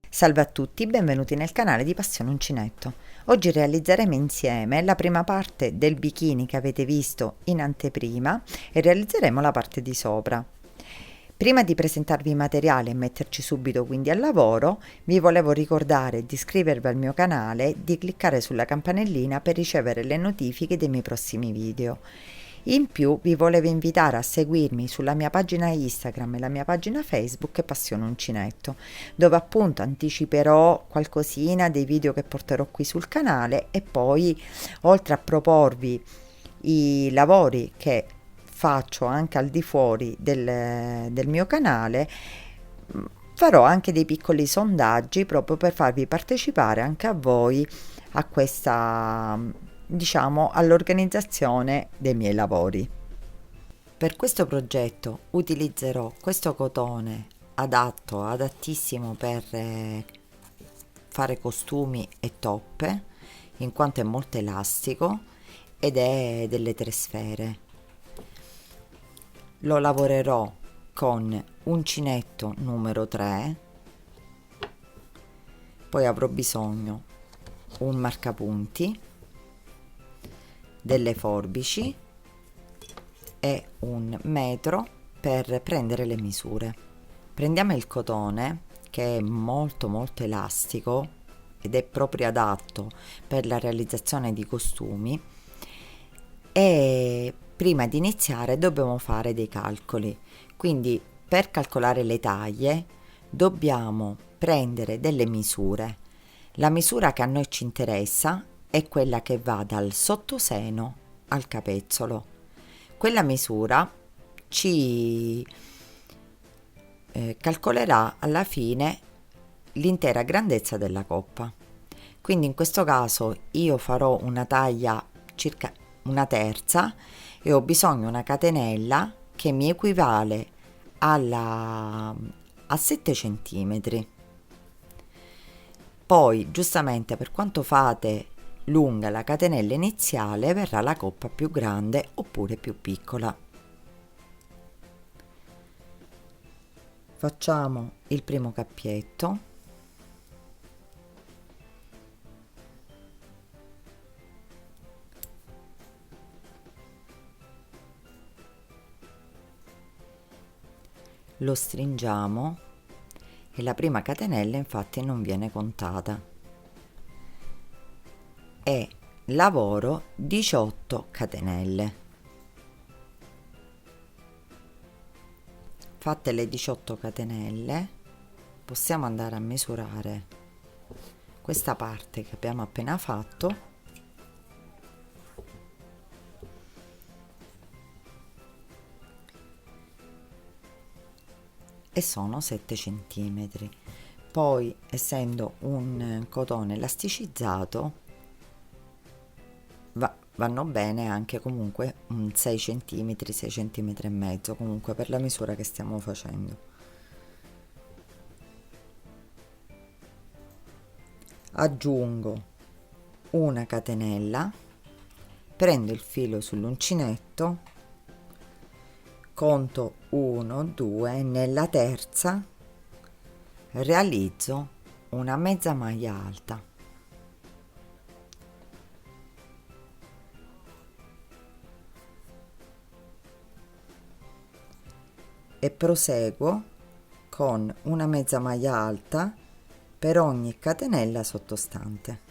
Salve a tutti, benvenuti nel canale di Passione Uncinetto. Oggi realizzeremo insieme la prima parte del bikini che avete visto in anteprima e realizzeremo la parte di sopra. Prima di presentarvi i materiali e metterci subito quindi al lavoro, vi volevo ricordare di iscrivervi al mio canale e di cliccare sulla campanellina per ricevere le notifiche dei miei prossimi video. In più vi volevo invitare a seguirmi sulla mia pagina Instagram e la mia pagina Facebook Passione Uncinetto, dove appunto anticiperò qualcosina dei video che porterò qui sul canale e poi, oltre a proporvi i lavori che faccio anche al di fuori del mio canale, farò anche dei piccoli sondaggi proprio per farvi partecipare anche a voi a questa, diciamo, all'organizzazione dei miei lavori. Per questo progetto utilizzerò questo cotone adattissimo per fare costumi e toppe, in quanto è molto elastico ed è delle 3 sfere. Lo lavorerò con uncinetto numero 3, poi avrò bisogno un marcapunti, delle forbici e un metro per prendere le misure. Prendiamo il cotone, che è molto elastico ed è proprio adatto per la realizzazione di costumi, e prima di iniziare dobbiamo fare dei calcoli. Quindi per calcolare le taglie dobbiamo prendere delle misure. La misura che a noi ci interessa è quella che va dal sottoseno al capezzolo. Quella misura ci calcolerà alla fine l'intera grandezza della coppa. Quindi in questo caso io farò una taglia circa una terza e ho bisogno di una catenella che mi equivale a 7 centimetri. Poi giustamente per quanto fate lunga la catenella iniziale verrà la coppa più grande oppure più piccola. Facciamo il primo cappietto. Lo stringiamo e la prima catenella infatti non viene contata e lavoro 18 catenelle. Fatte le 18 catenelle possiamo andare a misurare questa parte che abbiamo appena fatto e sono 7 centimetri. Poi, essendo un cotone elasticizzato, vanno bene anche comunque un 6 centimetri, 6 centimetri e mezzo, comunque per la misura che stiamo facendo. Aggiungo una catenella, prendo il filo sull'uncinetto, conto 1, 2 e nella terza realizzo una mezza maglia alta. E proseguo con una mezza maglia alta per ogni catenella sottostante.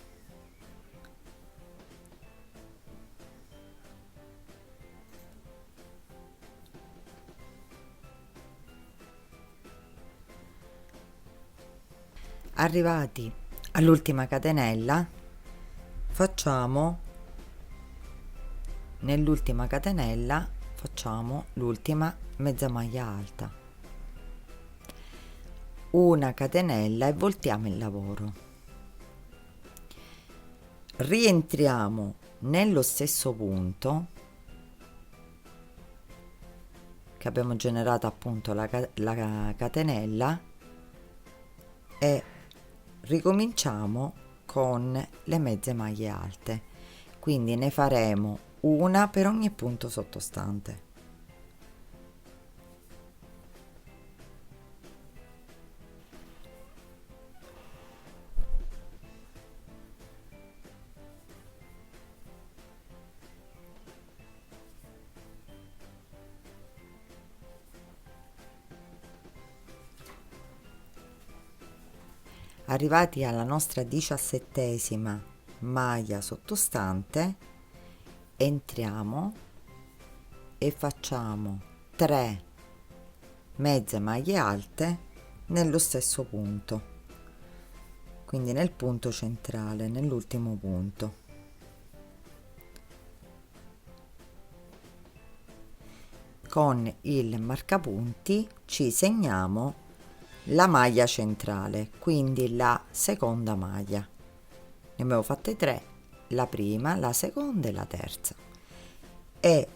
Arrivati all'ultima catenella, nell'ultima catenella facciamo l'ultima mezza maglia alta, una catenella e voltiamo il lavoro. Rientriamo nello stesso punto che abbiamo generato appunto la catenella e ricominciamo con le mezze maglie alte, quindi ne faremo una per ogni punto sottostante. Arrivati alla nostra 17ª maglia sottostante, entriamo e facciamo 3 mezze maglie alte nello stesso punto, quindi nel punto centrale, nell'ultimo punto. Con il marcapunti ci segniamo la maglia centrale, quindi la seconda maglia. Ne abbiamo fatte 3, la prima, la seconda e la terza. E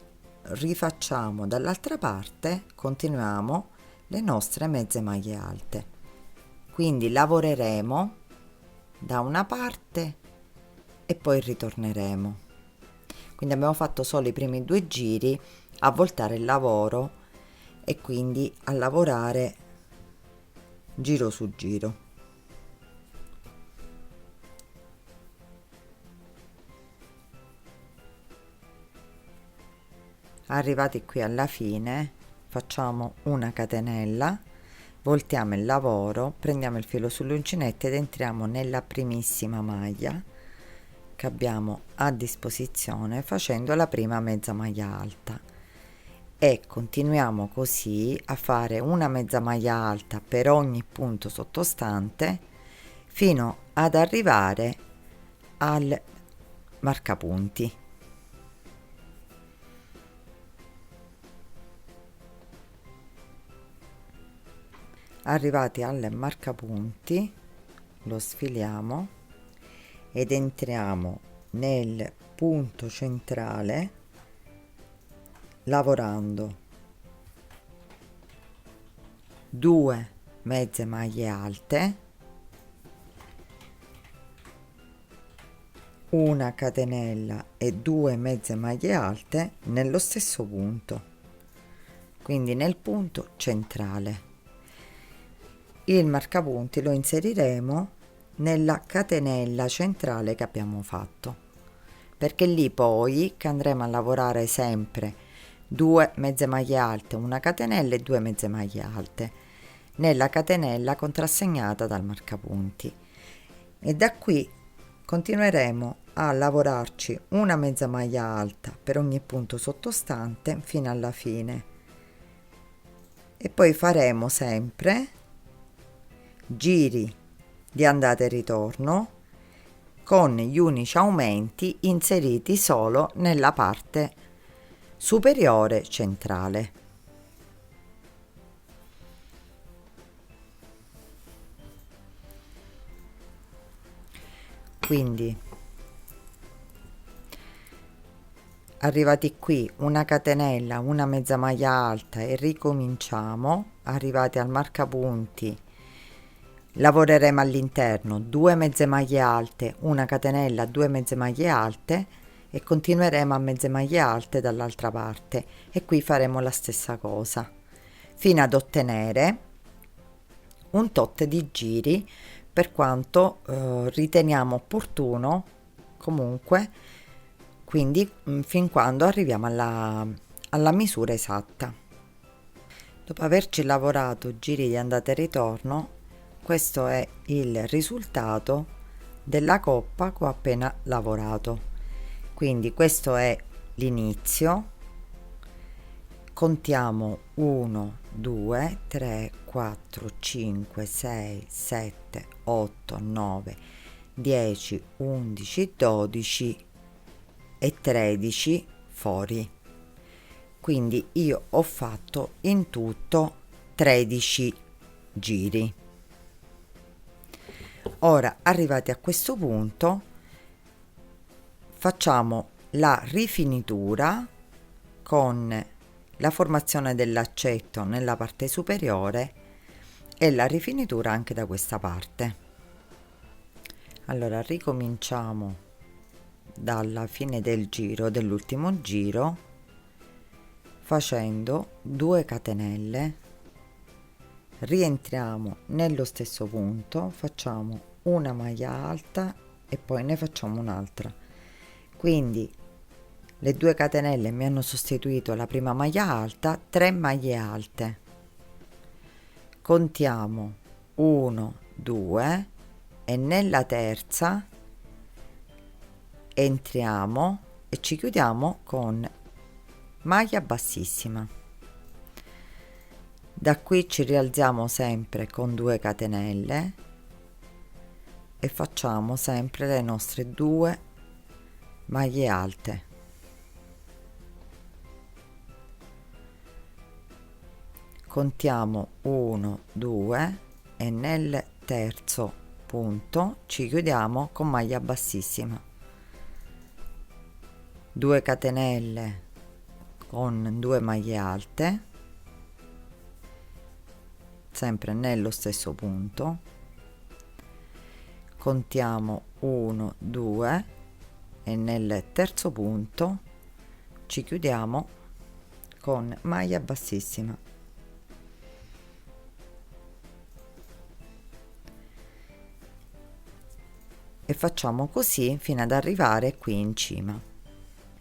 rifacciamo dall'altra parte, continuiamo le nostre mezze maglie alte. Quindi lavoreremo da una parte e poi ritorneremo. Quindi abbiamo fatto solo i primi 2 giri a voltare il lavoro e quindi a lavorare giro su giro. Arrivati qui alla fine facciamo una catenella, voltiamo il lavoro, prendiamo il filo sull'uncinetto ed entriamo nella primissima maglia che abbiamo a disposizione facendo la prima mezza maglia alta e continuiamo così a fare una mezza maglia alta per ogni punto sottostante fino ad arrivare al marcapunti. Arrivati al marcapunti lo sfiliamo ed entriamo nel punto centrale lavorando 2 mezze maglie alte, una catenella e 2 mezze maglie alte nello stesso punto, quindi nel punto centrale. Il marcapunti lo inseriremo nella catenella centrale che abbiamo fatto, perché lì poi che andremo a lavorare sempre 2 mezze maglie alte, una catenella e 2 mezze maglie alte nella catenella contrassegnata dal marcapunti, e da qui continueremo a lavorarci una mezza maglia alta per ogni punto sottostante fino alla fine, e poi faremo sempre giri di andata e ritorno con gli unici aumenti inseriti solo nella parte superiore centrale. Quindi arrivati qui una catenella, una mezza maglia alta e ricominciamo. Arrivati al marcapunti lavoreremo all'interno 2 mezze maglie alte, una catenella, 2 mezze maglie alte e continueremo a mezze maglie alte dall'altra parte, e qui faremo la stessa cosa fino ad ottenere un tot di giri per quanto riteniamo opportuno, comunque, quindi fin quando arriviamo alla misura esatta. Dopo averci lavorato giri di andata e ritorno, questo è il risultato della coppa che ho appena lavorato. Quindi questo è l'inizio, contiamo 1 2 3 4 5 6 7 8 9 10 11 12 e 13 fori, quindi io ho fatto in tutto 13 giri. Ora, arrivati a questo punto, facciamo la rifinitura con la formazione del laccetto nella parte superiore e la rifinitura anche da questa parte. Allora ricominciamo dalla fine del giro, dell'ultimo giro, facendo 2 catenelle, rientriamo nello stesso punto, facciamo una maglia alta e poi ne facciamo un'altra, quindi le 2 catenelle mi hanno sostituito la prima maglia alta. 3 maglie alte, contiamo 1 2 e nella terza entriamo e ci chiudiamo con maglia bassissima. Da qui ci rialziamo sempre con 2 catenelle e facciamo sempre le nostre 2 maglie alte. Contiamo 1 2 e nel terzo punto ci chiudiamo con maglia bassissima, 2 catenelle con 2 maglie alte sempre nello stesso punto, contiamo 1 2 e nel terzo punto ci chiudiamo con maglia bassissima. E facciamo così fino ad arrivare qui in cima.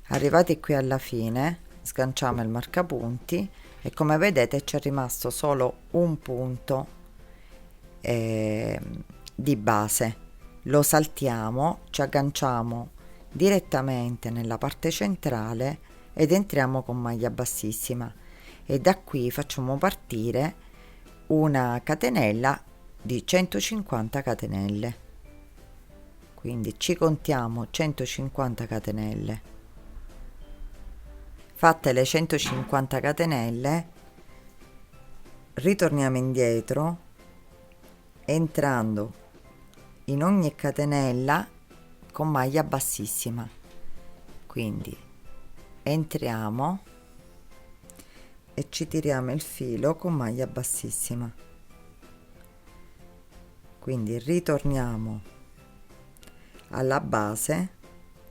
Arrivati qui alla fine sganciamo il marcapunti e come vedete c'è rimasto solo un punto di base. Lo saltiamo, ci agganciamo direttamente nella parte centrale ed entriamo con maglia bassissima e da qui facciamo partire una catenella di 150 catenelle. Quindi ci contiamo 150 catenelle. Fatte le 150 catenelle ritorniamo indietro entrando in ogni catenella con maglia bassissima, quindi entriamo e ci tiriamo il filo con maglia bassissima, quindi ritorniamo alla base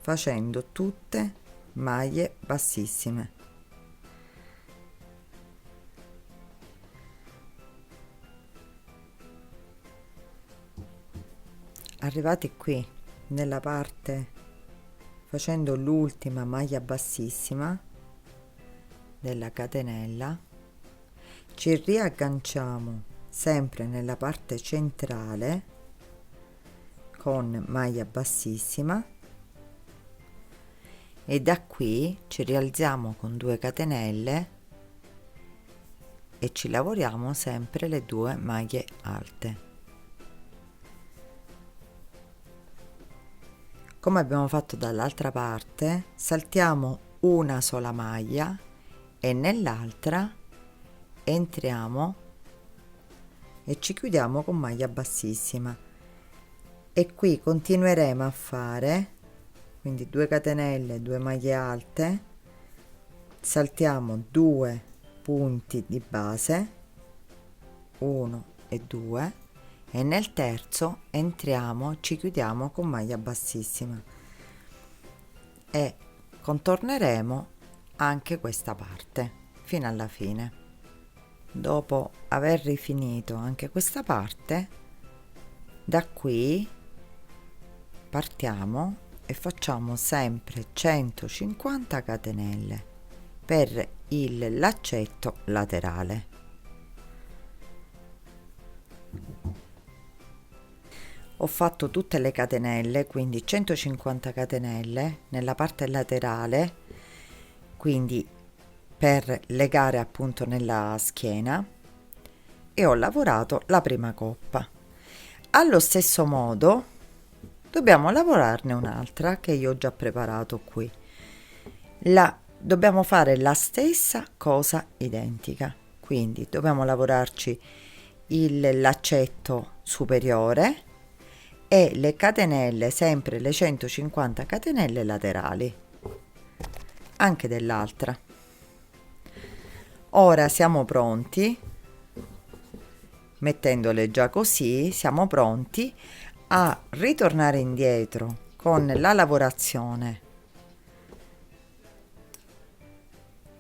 facendo tutte maglie bassissime. Arrivati qui nella parte facendo l'ultima maglia bassissima della catenella ci riagganciamo sempre nella parte centrale con maglia bassissima e da qui ci rialziamo con 2 catenelle e ci lavoriamo sempre le 2 maglie alte. Come abbiamo fatto dall'altra parte, saltiamo una sola maglia e nell'altra entriamo e ci chiudiamo con maglia bassissima e qui continueremo a fare, quindi 2 catenelle, 2 maglie alte, saltiamo 2 punti di base, 1 e 2 e nel terzo entriamo, ci chiudiamo con maglia bassissima e contorneremo anche questa parte fino alla fine. Dopo aver rifinito anche questa parte, da qui partiamo e facciamo sempre 150 catenelle per il laccetto laterale. Ho fatto tutte le catenelle, quindi 150 catenelle nella parte laterale, quindi per legare appunto nella schiena, e ho lavorato la prima coppa. Allo stesso modo dobbiamo lavorarne un'altra che io ho già preparato qui. Dobbiamo fare la stessa cosa identica, quindi dobbiamo lavorarci il laccetto superiore e le catenelle, sempre le 150 catenelle laterali anche dell'altra. Ora siamo pronti, mettendole già così siamo pronti a ritornare indietro con la lavorazione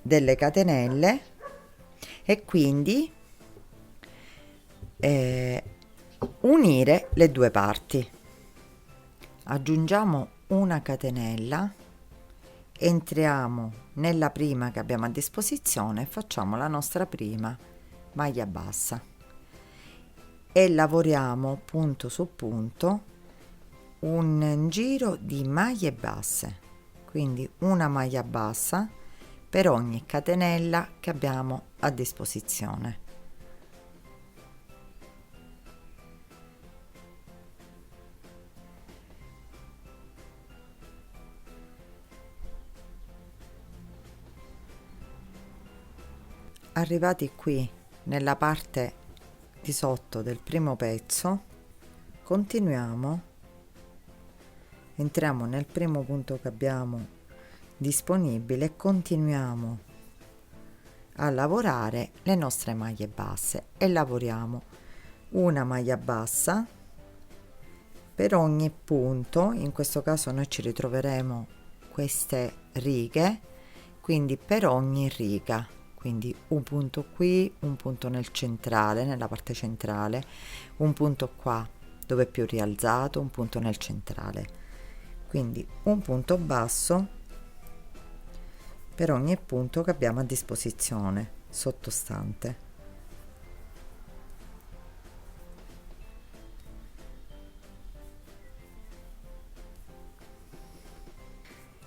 delle catenelle e quindi unire le 2 parti. Aggiungiamo una catenella, entriamo nella prima che abbiamo a disposizione e facciamo la nostra prima maglia bassa e lavoriamo punto su punto un giro di maglie basse, quindi una maglia bassa per ogni catenella che abbiamo a disposizione. Arrivati qui nella parte di sotto del primo pezzo, continuiamo, entriamo nel primo punto che abbiamo disponibile e continuiamo a lavorare le nostre maglie basse e lavoriamo una maglia bassa per ogni punto. In questo caso noi ci ritroveremo queste righe, quindi per ogni riga, quindi un punto qui, un punto nel centrale, nella parte centrale, un punto qua dove è più rialzato, un punto nel centrale, quindi un punto basso per ogni punto che abbiamo a disposizione sottostante.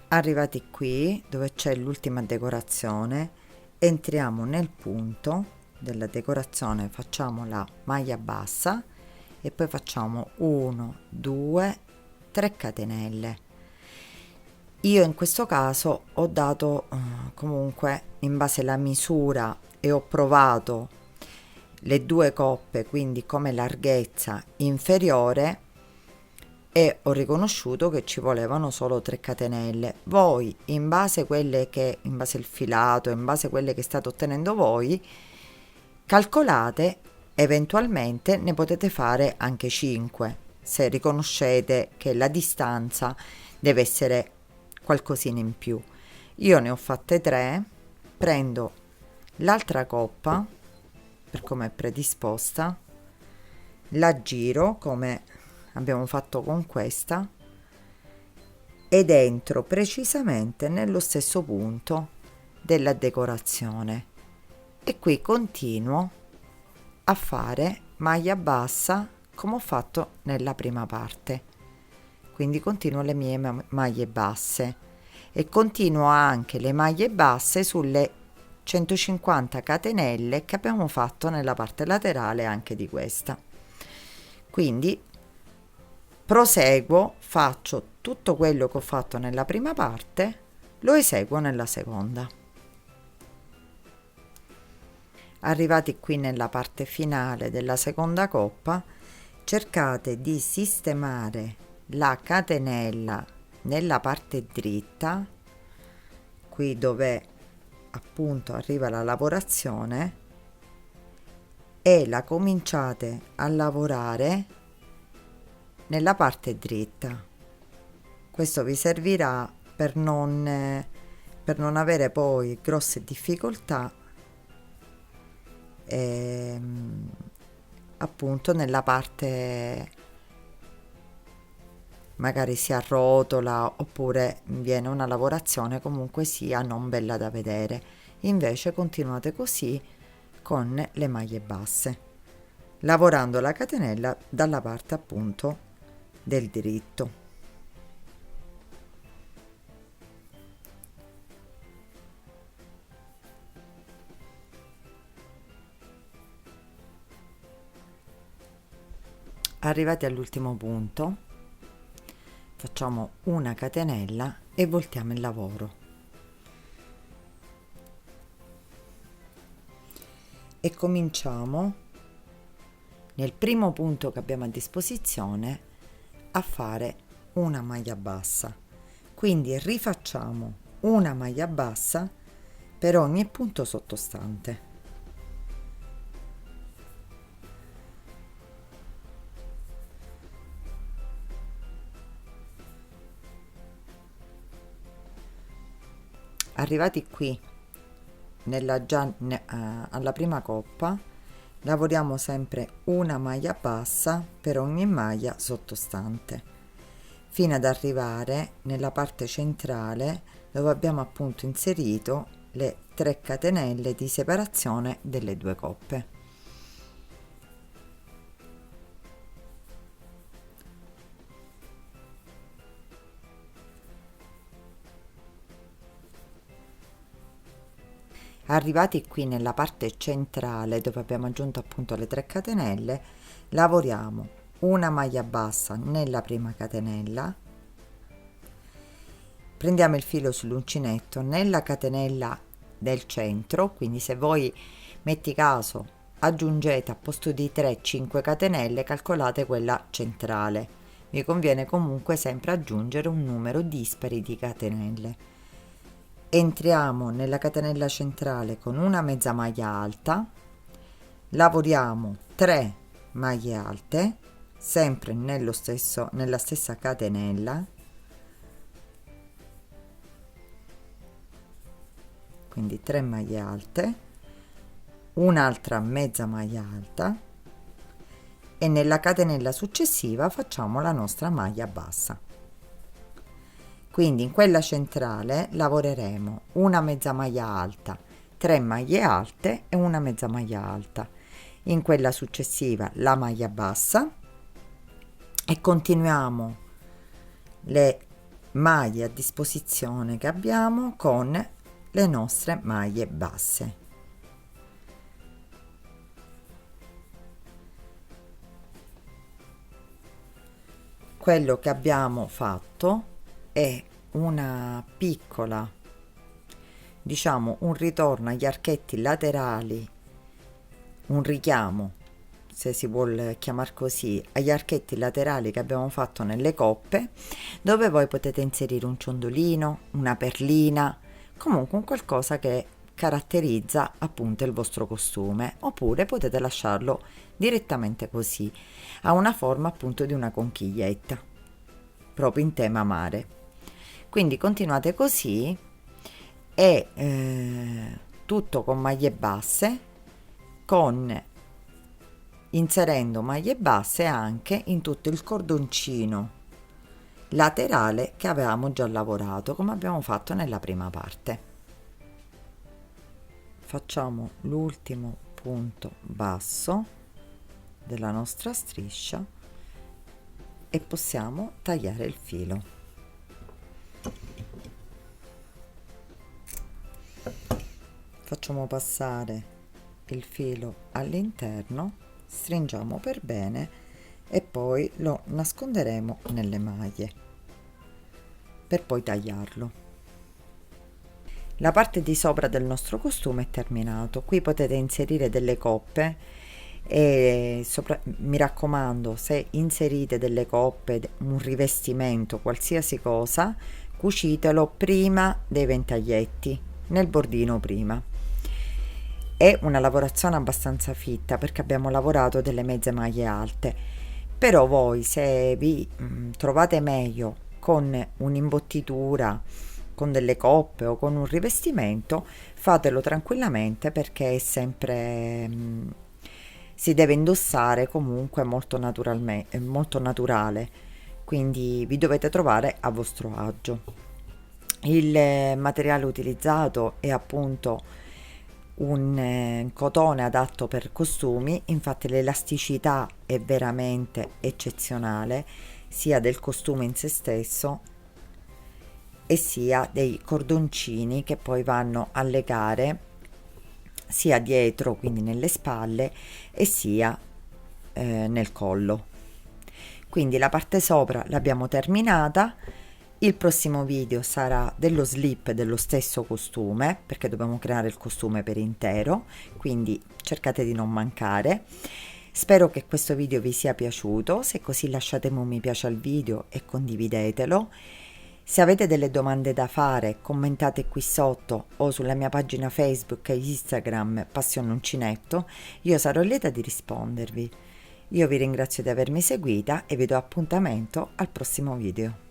Arrivati qui dove c'è l'ultima decorazione, entriamo nel punto della decorazione, facciamo la maglia bassa e poi facciamo 1 2 3 catenelle. Io in questo caso ho dato comunque in base alla misura e ho provato le due coppe, quindi come larghezza inferiore, e ho riconosciuto che ci volevano solo 3 catenelle. Voi in base al filato, in base a quelle che state ottenendo voi, calcolate, eventualmente ne potete fare anche 5 se riconoscete che la distanza deve essere qualcosina in più. Io ne ho fatte 3, prendo l'altra coppa per come è predisposta, la giro come abbiamo fatto con questa ed entro precisamente nello stesso punto della decorazione e qui continuo a fare maglia bassa come ho fatto nella prima parte, quindi continuo le mie maglie basse e continuo anche le maglie basse sulle 150 catenelle che abbiamo fatto nella parte laterale anche di questa. Quindi proseguo, faccio tutto quello che ho fatto nella prima parte, lo eseguo nella seconda. Arrivati qui nella parte finale della seconda coppa, cercate di sistemare la catenella nella parte dritta, qui dove appunto arriva la lavorazione, e la cominciate a lavorare nella parte dritta. Questo vi servirà per non avere poi grosse difficoltà appunto nella parte magari si arrotola oppure viene una lavorazione comunque sia non bella da vedere. Invece continuate così con le maglie basse, lavorando la catenella dalla parte appunto del diritto. Arrivati all'ultimo punto, facciamo una catenella e voltiamo il lavoro. E cominciamo nel primo punto che abbiamo a disposizione a fare una maglia bassa. Quindi rifacciamo una maglia bassa per ogni punto sottostante. Arrivati qui alla prima coppa, lavoriamo sempre una maglia bassa per ogni maglia sottostante fino ad arrivare nella parte centrale dove abbiamo appunto inserito le 3 catenelle di separazione delle due coppe. Arrivati qui nella parte centrale dove abbiamo aggiunto appunto le 3 catenelle, lavoriamo una maglia bassa nella prima catenella, prendiamo il filo sull'uncinetto nella catenella del centro, quindi se voi metti caso aggiungete a posto di 3 5 catenelle, calcolate quella centrale, vi conviene comunque sempre aggiungere un numero dispari di catenelle. Entriamo nella catenella centrale con una mezza maglia alta, lavoriamo 3 maglie alte sempre nella stessa catenella, quindi 3 maglie alte, un'altra mezza maglia alta e nella catenella successiva facciamo la nostra maglia bassa. Quindi in quella centrale lavoreremo una mezza maglia alta, 3 maglie alte e una mezza maglia alta, in quella successiva la maglia bassa e continuiamo le maglie a disposizione che abbiamo con le nostre maglie basse. Quello che abbiamo fatto è una piccola, diciamo un ritorno agli archetti laterali, un richiamo, se si vuol chiamare così, agli archetti laterali che abbiamo fatto nelle coppe, dove voi potete inserire un ciondolino, una perlina, comunque un qualcosa che caratterizza appunto il vostro costume, oppure potete lasciarlo direttamente così, ha una forma appunto di una conchiglietta, proprio in tema mare. Quindi continuate così e tutto con maglie basse, inserendo maglie basse anche in tutto il cordoncino laterale che avevamo già lavorato, come abbiamo fatto nella prima parte. Facciamo l'ultimo punto basso della nostra striscia e possiamo tagliare il filo. Facciamo passare il filo all'interno, stringiamo per bene e poi lo nasconderemo nelle maglie per poi tagliarlo. La parte di sopra del nostro costume è terminato. Qui potete inserire delle coppe e mi raccomando, se inserite delle coppe, un rivestimento, qualsiasi cosa, cucitelo prima dei ventaglietti, nel bordino prima. È una lavorazione abbastanza fitta perché abbiamo lavorato delle mezze maglie alte, però voi se vi trovate meglio con un'imbottitura, con delle coppe o con un rivestimento, fatelo tranquillamente perché è sempre si deve indossare comunque molto naturalmente, molto naturale, quindi vi dovete trovare a vostro agio. Il materiale utilizzato è appunto un cotone adatto per costumi, infatti l'elasticità è veramente eccezionale sia del costume in se stesso e sia dei cordoncini che poi vanno a legare sia dietro, quindi nelle spalle, e sia nel collo. Quindi la parte sopra l'abbiamo terminata. Il prossimo video sarà dello slip dello stesso costume, perché dobbiamo creare il costume per intero, quindi cercate di non mancare. Spero che questo video vi sia piaciuto, se così lasciatemi un mi piace al video e condividetelo. Se avete delle domande da fare, commentate qui sotto o sulla mia pagina Facebook e Instagram Passione Uncinetto, io sarò lieta di rispondervi. Io vi ringrazio di avermi seguita e vi do appuntamento al prossimo video.